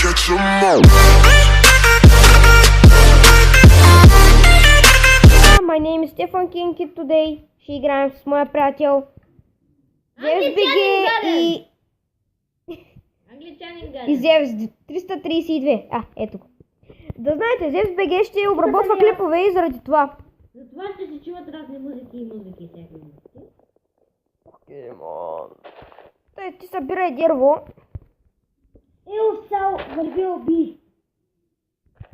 Catch 'em all. My name is Stefan King и today ще играем с моя приятел Зевс БГ и Зевс 332. Ето го. Да знаете, Зевс БГ ще обработва клипове и заради това. Затова ще се чуват разни музики и всякакви музики. Покемон. Ти събирай дърво. Овца, върви уби.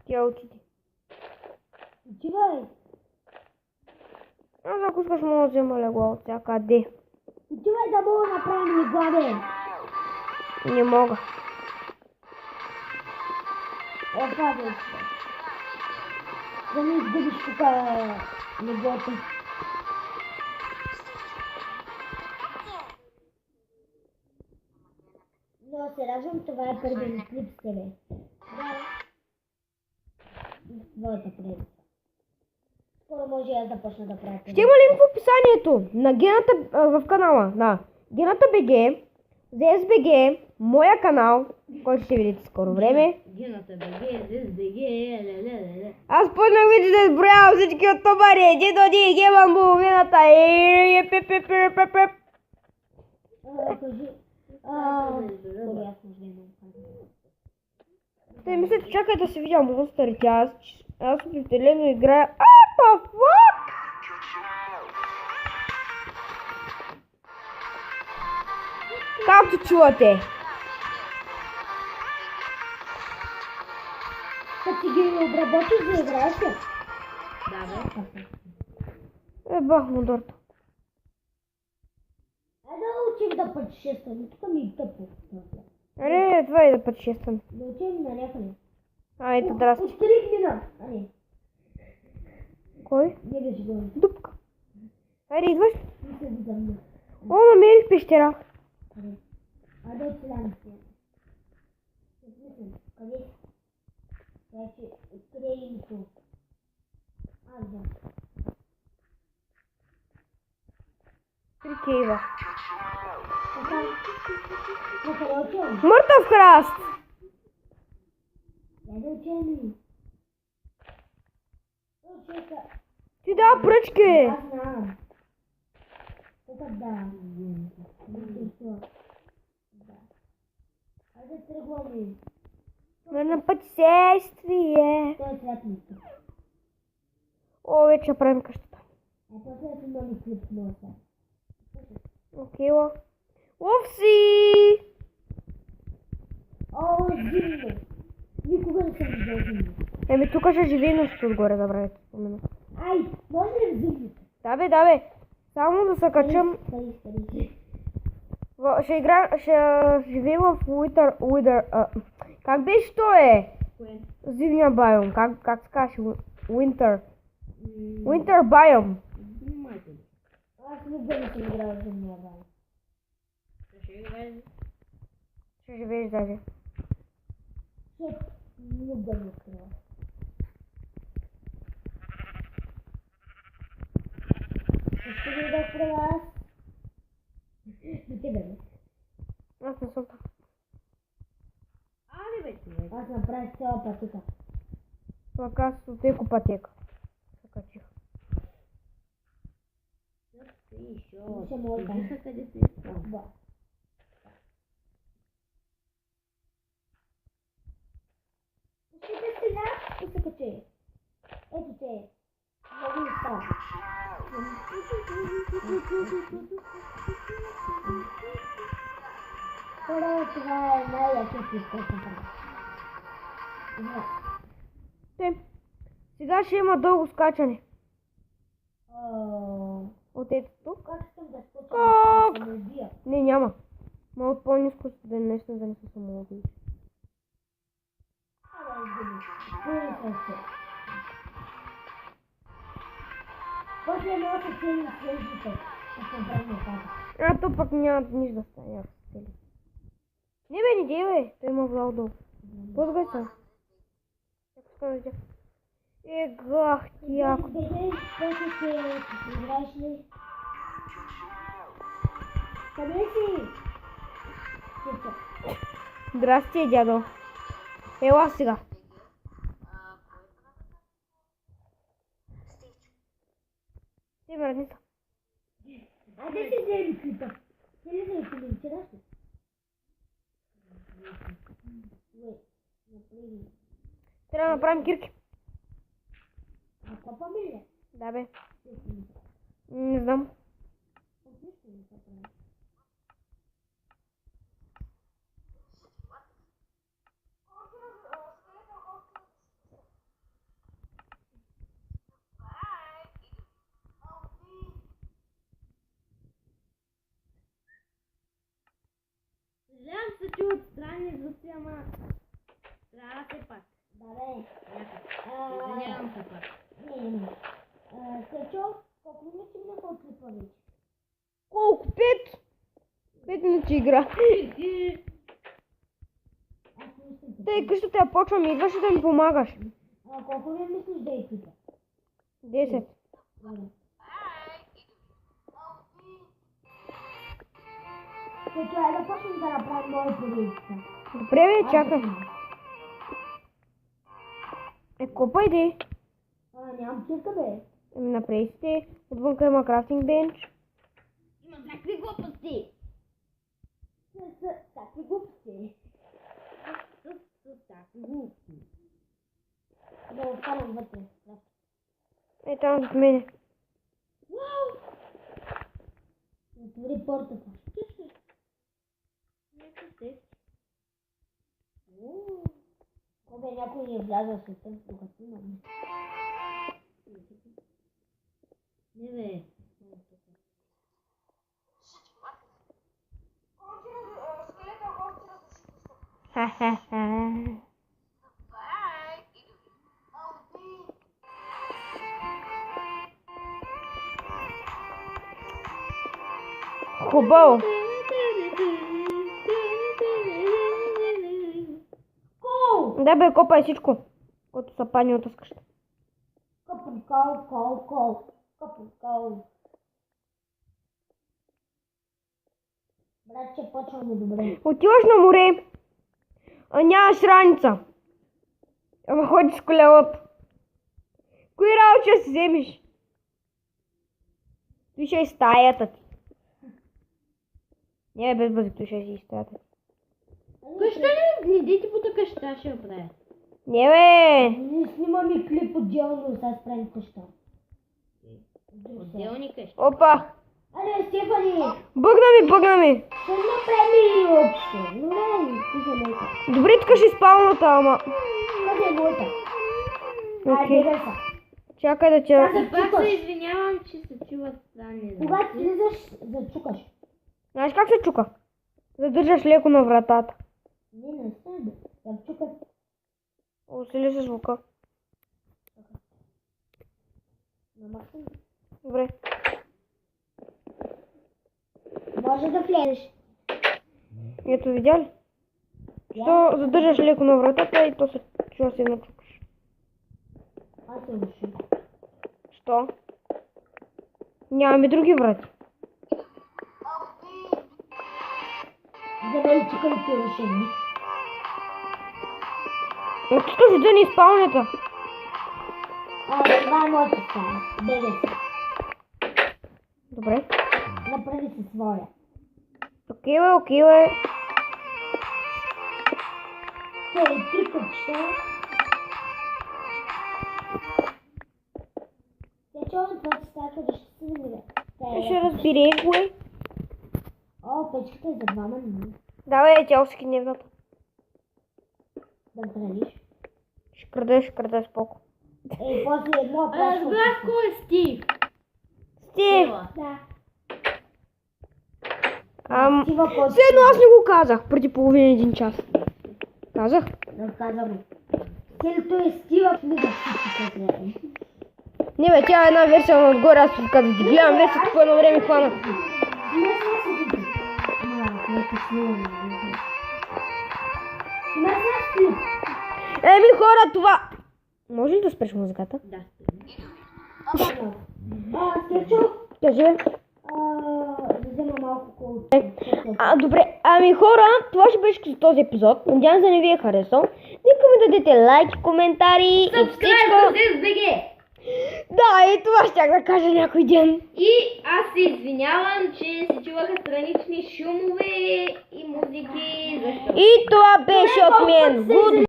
Тя отиде. Отивай. Аз ако искаш мога да взема легло от всякъде. Отивай да мога да направим легла, бе. Не мога. Опа, бе. Да не изгубиш тук леглото. Но се радвам, това е първи клип с тебе. Да. Твоята предица. Скоро може аз да почна да правя. Ще има линк в описанието на Гената в канала. Да. Гената БГ, Зевс БГ, моя канал, който ще видите скоро време. Гената БГ, Зевс БГ, лелелеле. Аз почнах вече да изброявам всички от томари. Един до един, геман половината. Кажи. Те мислят, чакай да се видя монстърите. Аз определено играя. What the fuck? Както чувате. Като ти ги обработиш, да играеш ли? Да, бе. Бах мудърто. Айде да учим да пътешестваме. Тук ми е тъпо. Аре, това е да пътешестваме. Да учим на някъде. Ето, здрасти. Отстрих мина. Али. Кой? Не беше го. Дупка. Айде, идваш? Не се виждам. О, намерих пещера. Айде отсилям се. Къде? Значи, откъде е името? Аз знам. Три кейва. Къде отивам? Мъртъв храст. Айде учим. Чека. Ти дава пръчки. Аз знам. Тук да. Айде тръгваме. На пътешествие. Той е цветница. О, вече направим къщата. После да си много клип носа. Окей, ла. Овси! О, зимно. Никога не съм виждал зимно. Еми, тук ще живее нещо отгоре, да правите спомена. Ай, може ли в зимното? Да бе. Само да се качам. Ще живеем в Уидър. Как беше то е? Кое? Зимния байом. Как се каже? Winter байом. Аз никога не съм играл в зимния бай. Ще живееш даже. Никога не открива. Ще ги да при вас. До тебе, бе. Аз не съм. Аз направих цяла пътека. Пък аз от екопатека. Се качих. Ще мога да. Къде си? Да. Ще сега и се качи. Ето те. Много места. Това е най-якият клип, който съм правил. Сега ще има дълго скачане. От ето тук. Как искам да скоча? Как? Да ме убия. Не, няма. Ма от по-ниско ще да нещо да не се самоубиеш. Пълни съм се. После мога да цели на следващите. Аз съм правил така. То пък няма нищо да стане, ако се цели. Не бе, не дей бе. Той има влал долу. Подгай се. Как стана тя? Гах ти яко. После ще играеш ли? Къде си? Здрасти, дядо. Ела сега. Ти мръдница. Айде си вземи клипа. Не ли вземи клипа, вчера си? Трябва да направим кирки. А копаме ли? Да бе. Не знам. Съжалявам се, че отстрани звуци, ама трябва все пак. Да бе. Извинявам се пак. Не. Стечо, колко минути ми на клипа вече? Колко? 5? 5 минути игра. Аз мисля, Тъй къщо те почвам, идваш и да ми помагаш. колко ми мислиш да е клипа? 10. Стечо, айде да почнем да направим моя поредица. Добре бе, чакай. Копай де. Нямам кирка бе. Направи сте. Отвънка има крафтинг бенч. Имам някакви глупости. Какви глупости? С такви глупости. Да останам вътре. Там от мене. Отвори портата. Кобе, някой ни е влязъл с тъм, докато имам. Не бе. Ха-ха-ха. Хубаво. Да бе, копай всичко, което са падни от къща. Кол. Братче, почваме добре. Отиваш на море, а нямаш раница. Ама ходиш с колелото. Кои работи ще си вземеш? Той ще е стаята ти. Не бе, без бъзик, той ще е стаята ти. Къща ли? Не дейте по така къща, ще я правя. Не бе! Ние снимаме клип отделно, сега спрем къща. Отделни къщи. Опа! Аре, Стефани! Бъгна ми! Ще направи общо. Не, ти за моята. Добре, тук ще спалната, ама... Къде е моята? Окей. Айде, са. Чакай да че... И пак се извинявам, че се чуват странни Когато звуци. слизаш, зачукаш. Знаеш как се чука? Задържаш леко на вратата. Не стане. Я чукаш. Усили се звука. На максимум. Добре. Може да влезеш. Ето видя ли? Що задържаш леко на вратата и то се чува се начукаш. Аз се руши. Що? Нямаме други врати. За мен чукалите решени. Тук ще да ни спалнята. Това е моята стая. Беде се. Добре. Направи се своя. Окей бе. Те, три къща. Те, че он това стая, къде ще се намира. Ще разбери го е. О, печката е за двама ни. Да бе, тя оски дневната. Да храниш. Ще краде споко. Ей, после едно прашко. Разбрах кой е Стив. Стив! Да. Все едно аз не го казах преди половин час. Казах? Да казвам. Селто е Стива, влиза всички трябва. Не бе, тя е една версия на отгоре, аз тук да ти гледам версията по едно време хвана. Еми хора, това... Може ли да спреш музиката? Да. Стечо, Кажи бе. да взема малко колко. Добре, ами хора, това ще беше за този епизод. Надявам се да не ви е харесал. Нека ми дадете лайки, коментари и всичко. Subscribe с SBG! Да, и това щях да кажа някой ден. И аз се извинявам, че се чуваха странични шумове и музики, защото... И това беше от мен. Good